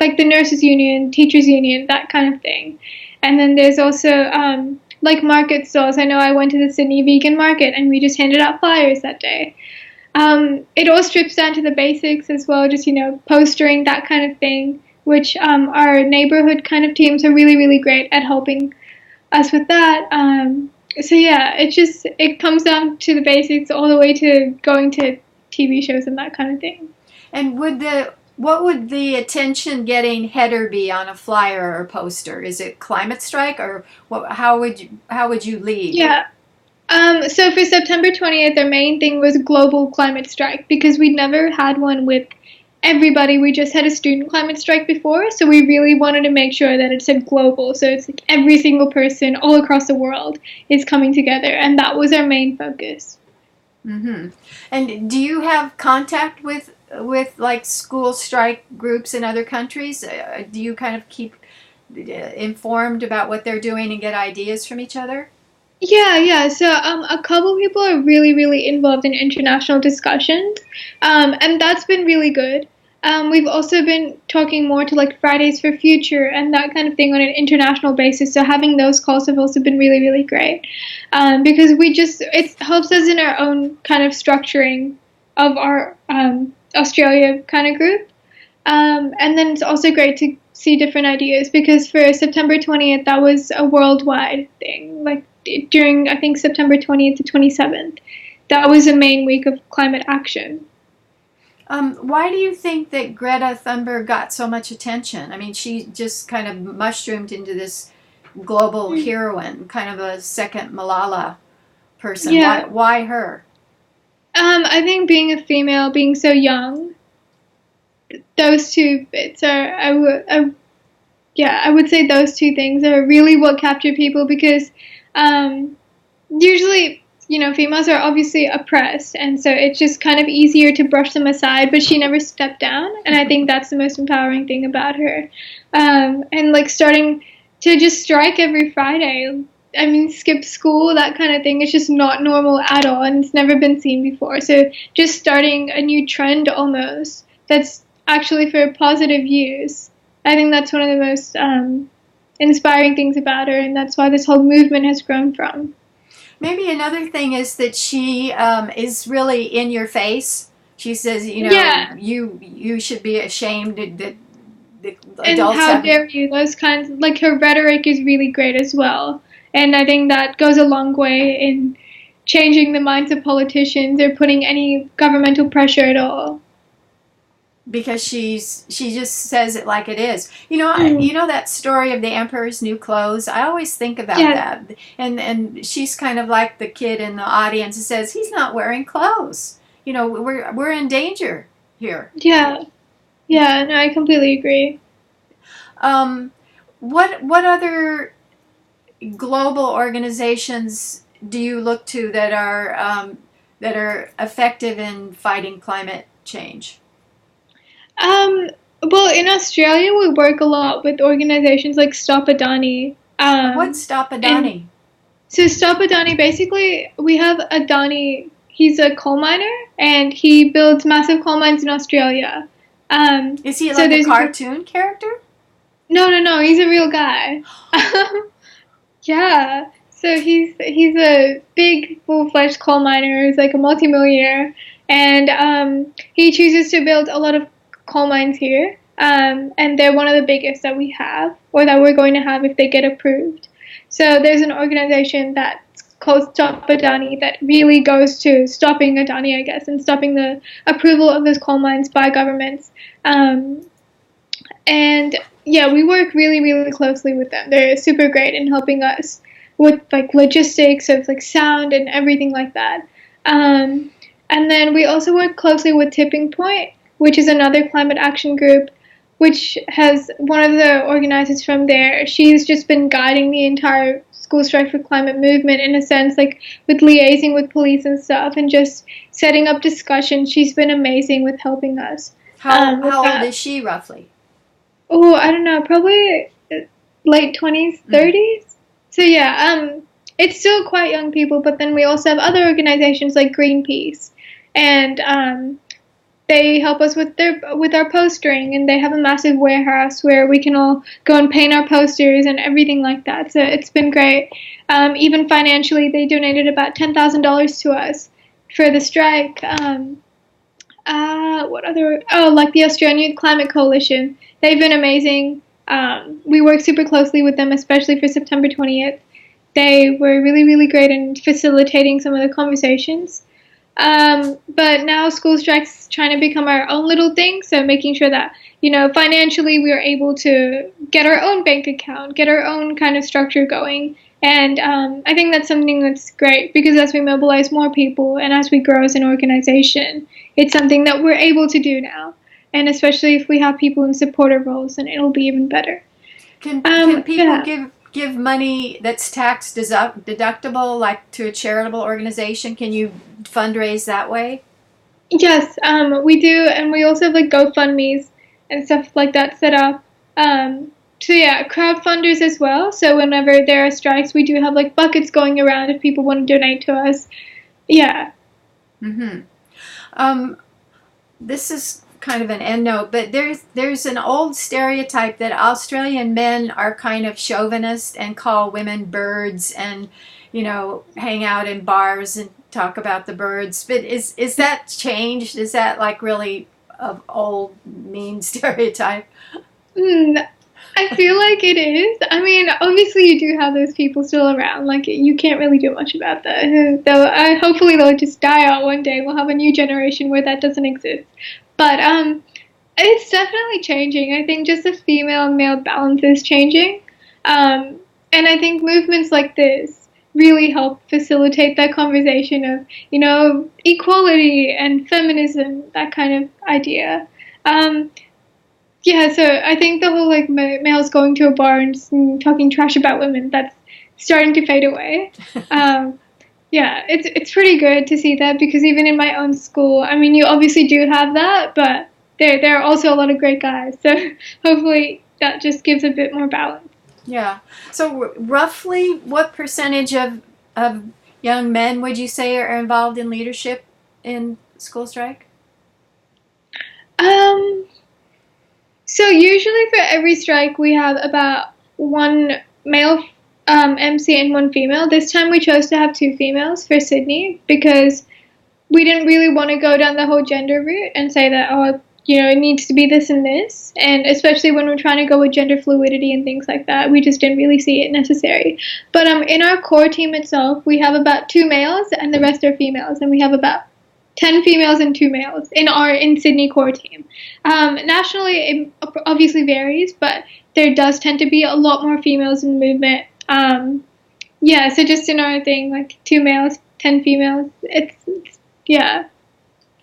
Speaker 2: like the nurses union, teachers union, that kind of thing. And then there's also like market stalls. I know I went to the Sydney Vegan Market and we just handed out flyers that day. It all strips down to the basics as well, just, postering, that kind of thing, which our neighborhood kind of teams are really, really great at helping us with that. So yeah, it comes down to the basics all the way to going to TV shows and that kind of thing.
Speaker 1: And what would the attention-getting header be on a flyer or poster? Is it climate strike, or how would you lead?
Speaker 2: Yeah. So for September 20th, our main thing was global climate strike because we'd never had one with everybody. We just had a student climate strike before, so we really wanted to make sure that it said global. So it's like every single person all across the world is coming together, and that was our main focus.
Speaker 1: Mm-hmm. And do you have contact with like school strike groups in other countries? Do you kind of keep informed about what they're doing and get ideas from each other?
Speaker 2: Yeah, yeah. So a couple people are really, really involved in international discussions, and that's been really good. We've also been talking more to like Fridays for Future and that kind of thing on an international basis. So having those calls have also been really, really great, because it helps us in our own kind of structuring of our Australia kind of group. And then it's also great to see different ideas because for September 20th, that was a worldwide thing. Like during, I think, September 20th to 27th, that was a main week of climate action.
Speaker 1: Why do you think that Greta Thunberg got so much attention? I mean, she just kind of mushroomed into this global heroine, kind of a second Malala person.
Speaker 2: Yeah.
Speaker 1: Why her?
Speaker 2: I think being a female, being so young, those two bits yeah, I would say those two things are really what capture people because usually, females are obviously oppressed, and so it's just kind of easier to brush them aside, but she never stepped down, and I think that's the most empowering thing about her. And like starting to just strike every Friday, I mean, skip school, that kind of thing, it's just not normal at all, and it's never been seen before. So just starting a new trend almost that's actually for positive use. I think that's one of the most inspiring things about her, and that's why this whole movement has grown from.
Speaker 1: Maybe another thing is that she is really in your face. She says,
Speaker 2: Yeah,
Speaker 1: you should be ashamed that the
Speaker 2: and
Speaker 1: adults
Speaker 2: how
Speaker 1: have.
Speaker 2: dare you? Those kinds, like her rhetoric is really great as well, and I think that goes a long way in changing the minds of politicians or putting any governmental pressure at all.
Speaker 1: Because she just says it like it is. You know,
Speaker 2: Mm.
Speaker 1: you know that story of the emperor's new clothes. I always think about
Speaker 2: Yes.
Speaker 1: that, and she's kind of like the kid in the audience who says he's not wearing clothes. You know, we're in danger here.
Speaker 2: Yeah. Yeah. No, I completely agree.
Speaker 1: What other global organizations do you look to that are effective in fighting climate change?
Speaker 2: Um, well, in Australia, we work a lot with organizations like Stop Adani.
Speaker 1: What's Stop
Speaker 2: And
Speaker 1: Adani?
Speaker 2: so Stop Adani, basically, we have Adani. He's a coal miner, and he builds massive coal mines in Australia.
Speaker 1: Is he
Speaker 2: So
Speaker 1: like a
Speaker 2: there's
Speaker 1: cartoon character?
Speaker 2: no, he's a real guy. Yeah. So he's a big full-fledged coal miner. He's like a multimillionaire, and he chooses to build a lot of coal mines here. And they're one of the biggest that we have, or that we're going to have if they get approved. So there's an organization that's called Stop Adani that really goes to stopping Adani, I guess, and stopping the approval of those coal mines by governments. Um, and yeah, we work really, really closely with them. They're super great in helping us with like logistics of like sound and everything like that. Um, and then we also work closely with Tipping Point, which is another climate action group, which has one of the organizers from there. She's just been guiding the entire School Strike for Climate movement in a sense, like with liaising with police and stuff, and just setting up discussions. She's been amazing with helping us. With
Speaker 1: How old
Speaker 2: that.
Speaker 1: is she roughly?
Speaker 2: Oh, I don't know, probably late 20s, 30s. So yeah, it's still quite young people, but then we also have other organizations like Greenpeace, and they help us with our postering, and they have a massive warehouse where we can all go and paint our posters and everything like that. So it's been great. Even financially, they donated about $10,000 to us for the strike. What other? Oh, like the Australian Youth Climate Coalition. They've been amazing. We work super closely with them, especially for September 20th. They were really, really great in facilitating some of the conversations. But now School Strike's trying to become our own little thing, so making sure that, financially we are able to get our own bank account, get our own kind of structure going. And I think that's something that's great, because as we mobilize more people and as we grow as an organization, it's something that we're able to do now. And especially if we have people in supportive roles, then it'll be even better.
Speaker 1: Can people
Speaker 2: Yeah.
Speaker 1: give money that's tax deductible, like to a charitable organization? Can you fundraise that way?
Speaker 2: Yes, we do, and we also have like GoFundMe's and stuff like that set up. So yeah, crowdfunders as well. So whenever there are strikes, we do have like buckets going around if people want to donate to us. Yeah.
Speaker 1: Mm-hmm. This is kind of an end note, but there's an old stereotype that Australian men are kind of chauvinist and call women birds, and hang out in bars and talk about the birds. But is that changed? Is that like really an old mean stereotype?
Speaker 2: Mm, I feel like it is. I mean, obviously you do have those people still around. Like, you can't really do much about that. Hopefully they'll just die out one day. We'll have a new generation where that doesn't exist. But it's definitely changing. I think just the female and male balance is changing. And I think movements like this really help facilitate that conversation of, equality and feminism, that kind of idea. Yeah, so I think the whole like males going to a bar and talking trash about women, that's starting to fade away. Yeah, it's pretty good to see that, because even in my own school, I mean, you obviously do have that, but there are also a lot of great guys. So hopefully that just gives a bit more balance.
Speaker 1: Yeah. So roughly, what percentage of young men would you say are involved in leadership in school strike?
Speaker 2: Um, so usually for every strike, we have about one male MC and one female. This time we chose to have two females for Sydney, because we didn't really want to go down the whole gender route and say that, oh, it needs to be this and this. And especially when we're trying to go with gender fluidity and things like that, we just didn't really see it necessary. But in our core team itself, we have about 2 males and the rest are females. And we have about 10 females and 2 males in Sydney core team. Nationally, it obviously varies, but there does tend to be a lot more females in the movement. So just in our thing, like 2 males, 10 females. It's yeah.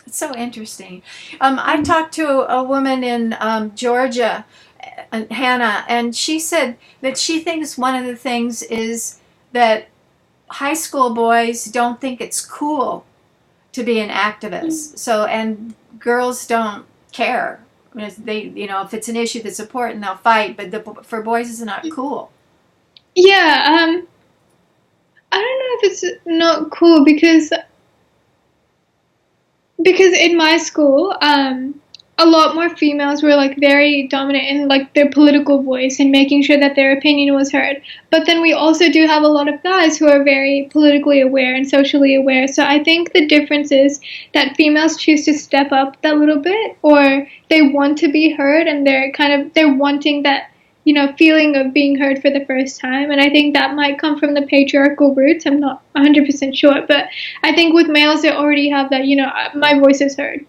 Speaker 1: It's so interesting. I talked to a woman in Georgia, Hannah, and she said that she thinks one of the things is that high school boys don't think it's cool to be an activist. So, and girls don't care. They, if it's an issue that's important, they'll fight. But for boys, it's not cool.
Speaker 2: Yeah. I don't know if it's not cool because in my school, a lot more females were like very dominant in like their political voice and making sure that their opinion was heard. But then we also do have a lot of guys who are very politically aware and socially aware. So I think the difference is that females choose to step up that little bit, or they want to be heard, and they're wanting that, feeling of being heard for the first time. And I think that might come from the patriarchal roots. I'm not 100% sure, but I think with males, they already have that, my voice is heard.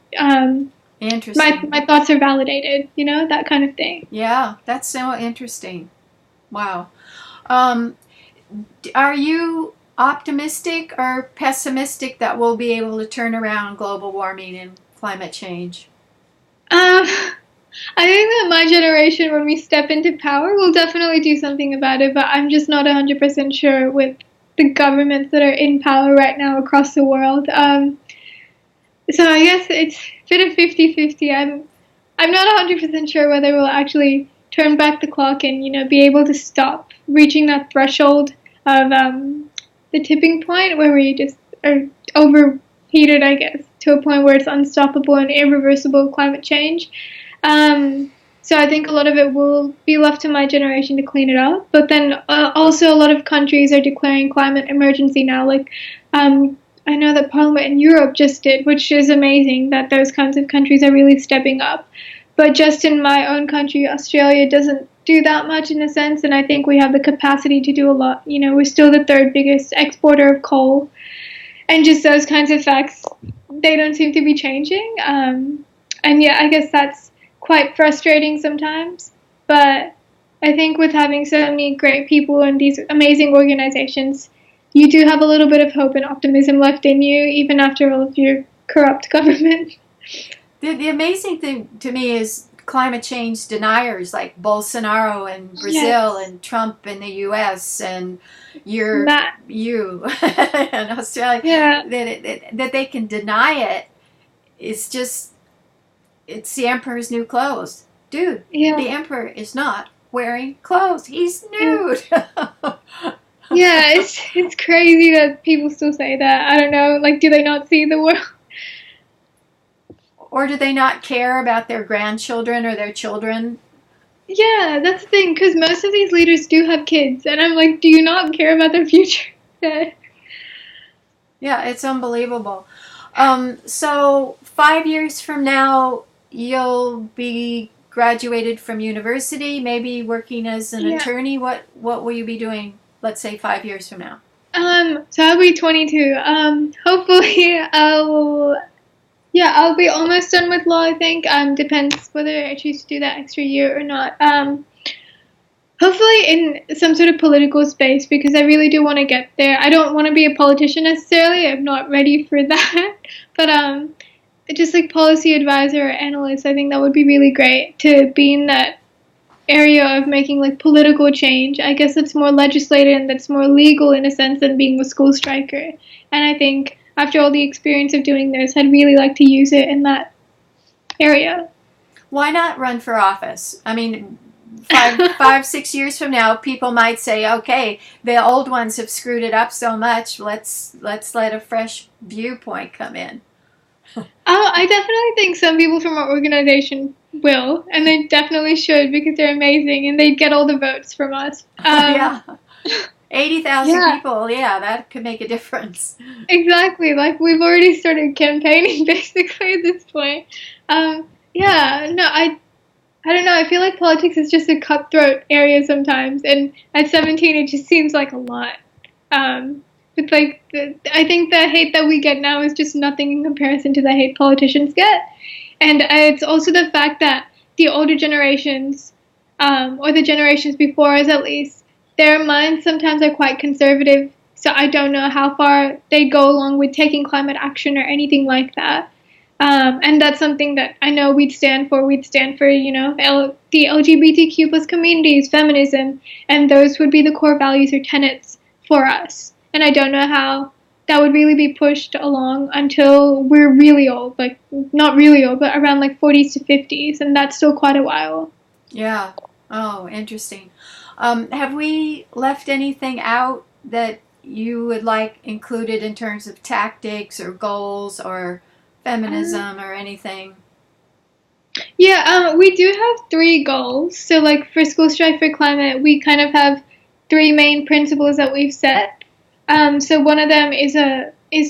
Speaker 1: Interesting.
Speaker 2: My thoughts are validated, that kind of thing.
Speaker 1: Yeah, that's so interesting. Wow. Are you optimistic or pessimistic that we'll be able to turn around global warming and climate change?
Speaker 2: I think that my generation, when we step into power, will definitely do something about it, but I'm just not 100% sure with the governments that are in power right now across the world. So I guess it's a bit of 50-50. I'm not 100% sure whether we'll actually turn back the clock and, be able to stop reaching that threshold of the tipping point where we just are overheated, I guess, to a point where it's unstoppable and irreversible climate change. So I think a lot of it will be left to my generation to clean it up. But then also a lot of countries are declaring climate emergency now. Like, I know that Parliament in Europe just did, which is amazing that those kinds of countries are really stepping up. But just in my own country, Australia doesn't do that much in a sense, and I think we have the capacity to do a lot. We're still the 3rd biggest exporter of coal, and just those kinds of facts, they don't seem to be changing. And yeah, I guess that's quite frustrating sometimes, but I think with having so many great people and these amazing organizations, you do have a little bit of hope and optimism left in you, even after all of your corrupt government.
Speaker 1: The amazing thing to me is climate change deniers like Bolsonaro in Brazil and Trump in the U.S. and you in Australia. Yeah. That they can deny it. It's just, it's the emperor's new clothes. Dude, the emperor is not wearing clothes. He's nude.
Speaker 2: Yeah, it's crazy that people still say that. I don't know, like, do they not see the world?
Speaker 1: Or do they not care about their grandchildren or their children?
Speaker 2: Yeah, that's the thing, because most of these leaders do have kids, and I'm like, do you not care about their future?
Speaker 1: Yeah, it's unbelievable. So 5 years from now, you'll be graduated from university, maybe working as an attorney. What will you be doing, let's say 5 years from now?
Speaker 2: So I'll be 22. Hopefully I'll be almost done with law, I think. Depends whether I choose to do that extra year or not. Hopefully in some sort of political space, because I really do want to get there. I don't want to be a politician necessarily. I'm not ready for that. But just like policy advisor or analyst, I think that would be really great to be in that area of making like political change. I guess it's more legislative and that's more legal in a sense than being a school striker. And I think after all the experience of doing this, I'd really like to use it in that area.
Speaker 1: Why not run for office? I mean, 5-6 years from now, people might say, okay, the old ones have screwed it up so much, let's let a fresh viewpoint come in.
Speaker 2: I definitely think some people from our organization will, and they definitely should, because they're amazing and they'd get all the votes from us.
Speaker 1: 80,000 people, that could make a difference.
Speaker 2: Exactly, like we've already started campaigning basically at this point. Yeah, no, I don't know. I feel like politics is just a cutthroat area sometimes, and at 17, it just seems like a lot. But like, I think the hate that we get now is just nothing in comparison to the hate politicians get, and it's also the fact that the older generations, or the generations before us at least, their minds sometimes are quite conservative. So I don't know how far they go along with taking climate action or anything like that. And that's something that I know we'd stand for. We'd stand for, the LGBTQ plus communities, feminism, and those would be the core values or tenets for us. And I don't know how that would really be pushed along until we're really old, like not really old, but around like 40s to 50s, and that's still quite a while.
Speaker 1: Yeah. Oh, interesting. Have we left anything out that you would like included in terms of tactics or goals or feminism or anything?
Speaker 2: Yeah, we do have three goals. So, like for School Strike for Climate, we kind of have three main principles that we've set. So one of them is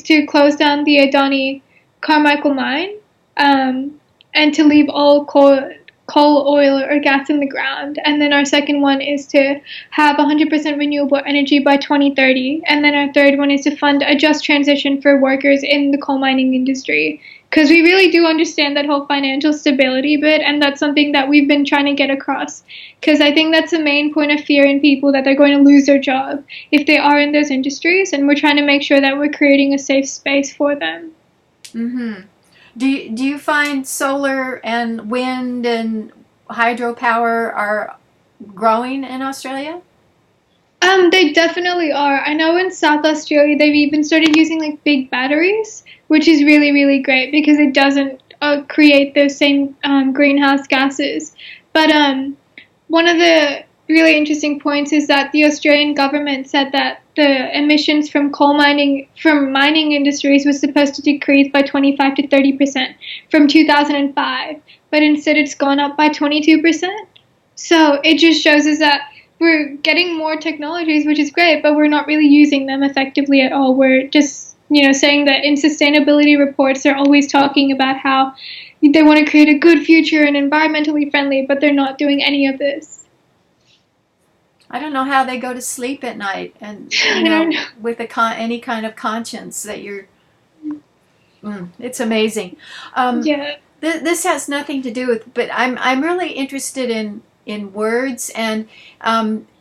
Speaker 2: to close down the Adani Carmichael mine, and to leave all coal, oil, or gas in the ground. And then our second one is to have 100% renewable energy by 2030. And then our third one is to fund a just transition for workers in the coal mining industry. Because we really do understand that whole financial stability bit, and that's something that we've been trying to get across. Because I think that's the main point of fear in people, that they're going to lose their job if they are in those industries, and we're trying to make sure that we're creating a safe space for them.
Speaker 1: Mm-hmm. Do you find solar and wind and hydropower are growing in Australia?
Speaker 2: They definitely are. I know in South Australia they've even started using like big batteries, which is really, really great because it doesn't create those same greenhouse gases. But one of the really interesting points is that the Australian government said that the emissions from mining industries was supposed to decrease by 25 to 30% from 2005, but instead it's gone up by 22%. So it just shows us that we're getting more technologies, which is great, but we're not really using them effectively at all. We're just, saying that in sustainability reports, they're always talking about how they want to create a good future and environmentally friendly, but they're not doing any of this.
Speaker 1: I don't know how they go to sleep at night, and
Speaker 2: I don't know.
Speaker 1: with any kind of conscience that you're. It's amazing. Um,
Speaker 2: Yeah.
Speaker 1: this has nothing to do with, but I'm really interested in words, and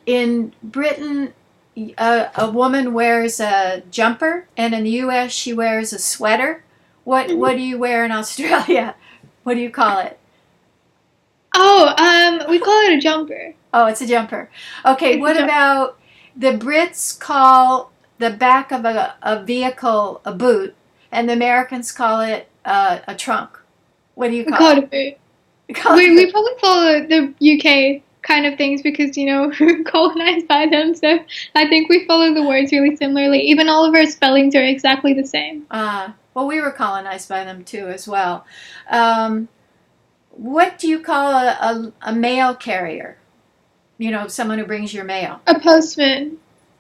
Speaker 1: in Britain, a woman wears a jumper, and in the U.S. she wears a sweater. What do you wear in Australia? What do you call it?
Speaker 2: Oh, we call it a jumper.
Speaker 1: Oh, it's a jumper. Okay,
Speaker 2: It's a
Speaker 1: what
Speaker 2: jumper.
Speaker 1: about the Brits call the back of a vehicle a boot, and the Americans call it a trunk. What do you
Speaker 2: We
Speaker 1: call
Speaker 2: call
Speaker 1: it?
Speaker 2: it a boot.
Speaker 1: You call it
Speaker 2: We
Speaker 1: the,
Speaker 2: probably follow the UK kind of things because, we're colonized by them, so I think we follow the words really similarly. Even all of our spellings are exactly the same.
Speaker 1: well, we were colonized by them too as well. Um, what do you call a mail carrier? Someone who brings your mail.
Speaker 2: A postman.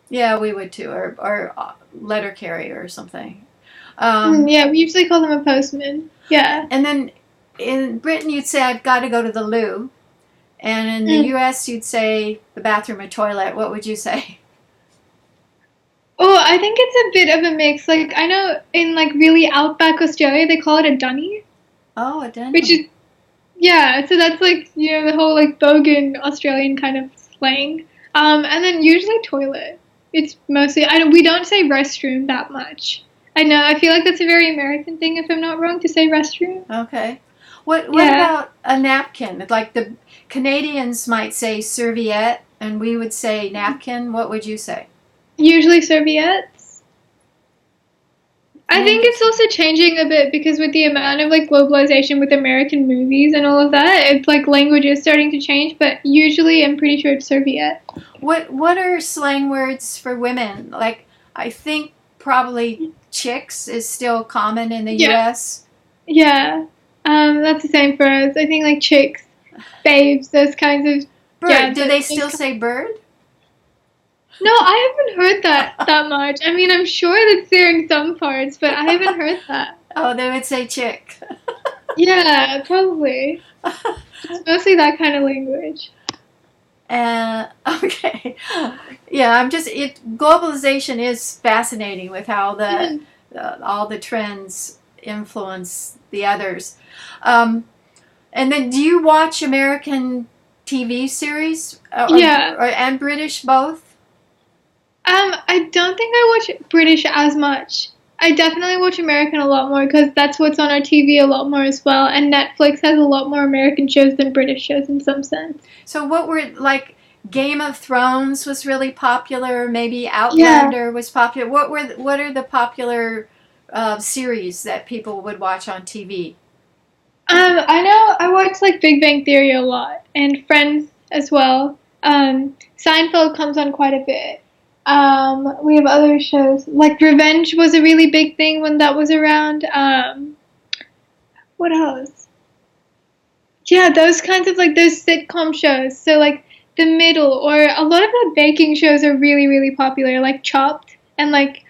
Speaker 1: Yeah, we would too, or letter carrier or something. Um,
Speaker 2: Yeah, we usually call them a postman. Yeah.
Speaker 1: and then in Britain, you'd say, I've got to go to the loo. And in the
Speaker 2: Mm.
Speaker 1: US, you'd say the bathroom or toilet. What would you say?
Speaker 2: Oh, I think it's a bit of a mix. Like, I know in, like, really outback Australia, they call it a dunny,
Speaker 1: Oh, a
Speaker 2: which
Speaker 1: dunny.
Speaker 2: is, yeah, so that's, like, the whole, like, bogan Australian kind of slang. And then usually toilet. It's mostly, we don't say restroom that much. I know, I feel like that's a very American thing, if I'm not wrong, to say restroom.
Speaker 1: Okay. What
Speaker 2: Yeah.
Speaker 1: about a napkin? Like the Canadians might say serviette, and we would say napkin. What would you say?
Speaker 2: Usually serviettes. I think it's
Speaker 1: Interesting.
Speaker 2: also changing a bit because with the amount of like globalization with American movies and all of that, it's like language is starting to change, but usually I'm pretty sure it's serviette.
Speaker 1: What are slang words for women? Like I think probably chicks is still common in the
Speaker 2: Yeah.
Speaker 1: US.
Speaker 2: Yeah. That's the same for us. I think like chicks, babes, those kinds of
Speaker 1: Bird.
Speaker 2: yeah,
Speaker 1: Do they
Speaker 2: those
Speaker 1: still say bird?
Speaker 2: No, I haven't heard that much. I mean, I'm sure that's there in some parts, but I haven't heard that.
Speaker 1: Oh, they would say chick.
Speaker 2: Yeah, probably. It's mostly that kind of language.
Speaker 1: Okay, yeah, globalization is fascinating with how
Speaker 2: Mhm.
Speaker 1: all the trends influence the others. Um, and then, do you watch American TV series
Speaker 2: Yeah.
Speaker 1: and British both?
Speaker 2: I don't think I watch British as much. I definitely watch American a lot more because that's what's on our TV a lot more as well. And Netflix has a lot more American shows than British shows in some sense.
Speaker 1: So, what were like Game of Thrones was really popular. Maybe
Speaker 2: Yeah.
Speaker 1: Outlander was popular. What are the popular series that people would watch on TV?
Speaker 2: I know I watch like Big Bang Theory a lot and Friends as well. Seinfeld comes on quite a bit. We have other shows like Revenge was a really big thing when that was around. What else? Yeah, those kinds of like those sitcom shows. So like The Middle or a lot of the baking shows are really really popular, like Chopped and like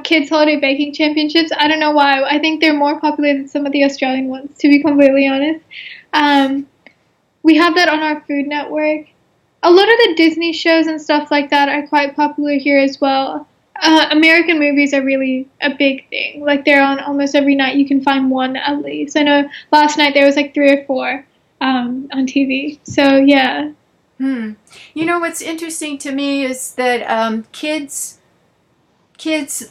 Speaker 2: kids holiday baking championships. I don't know why. I think they're more popular than some of the Australian ones, to be completely honest. Um, we have that on our Food Network. A lot of the Disney shows and stuff like that are quite popular here as well. American movies are really a big thing. Like they're on almost every night. You can find one at least. I know last night there was like three or four on TV. So yeah,
Speaker 1: Hmm. You know what's interesting to me is that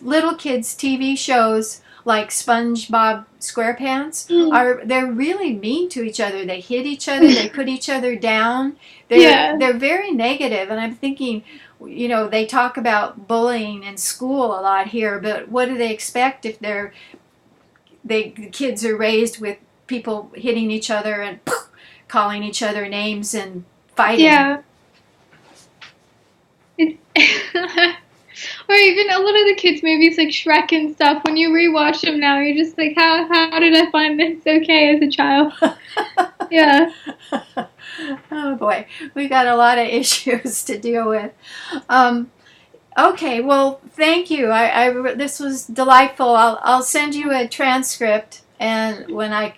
Speaker 1: little kids TV shows like SpongeBob SquarePants
Speaker 2: mm.
Speaker 1: they're really mean to each other. They hit each other, they put each other down.
Speaker 2: Yeah,
Speaker 1: They're very negative, and I'm thinking, they talk about bullying in school a lot here, but what do they expect if the kids are raised with people hitting each other and calling each other names and fighting?
Speaker 2: yeah. It's or even a lot of the kids' movies like Shrek and stuff. When you rewatch them now, you're just like, how did I find this okay as a child? Yeah.
Speaker 1: Oh boy, we've got a lot of issues to deal with. Um, okay, well, thank you. This was delightful. I'll send you a transcript, and when I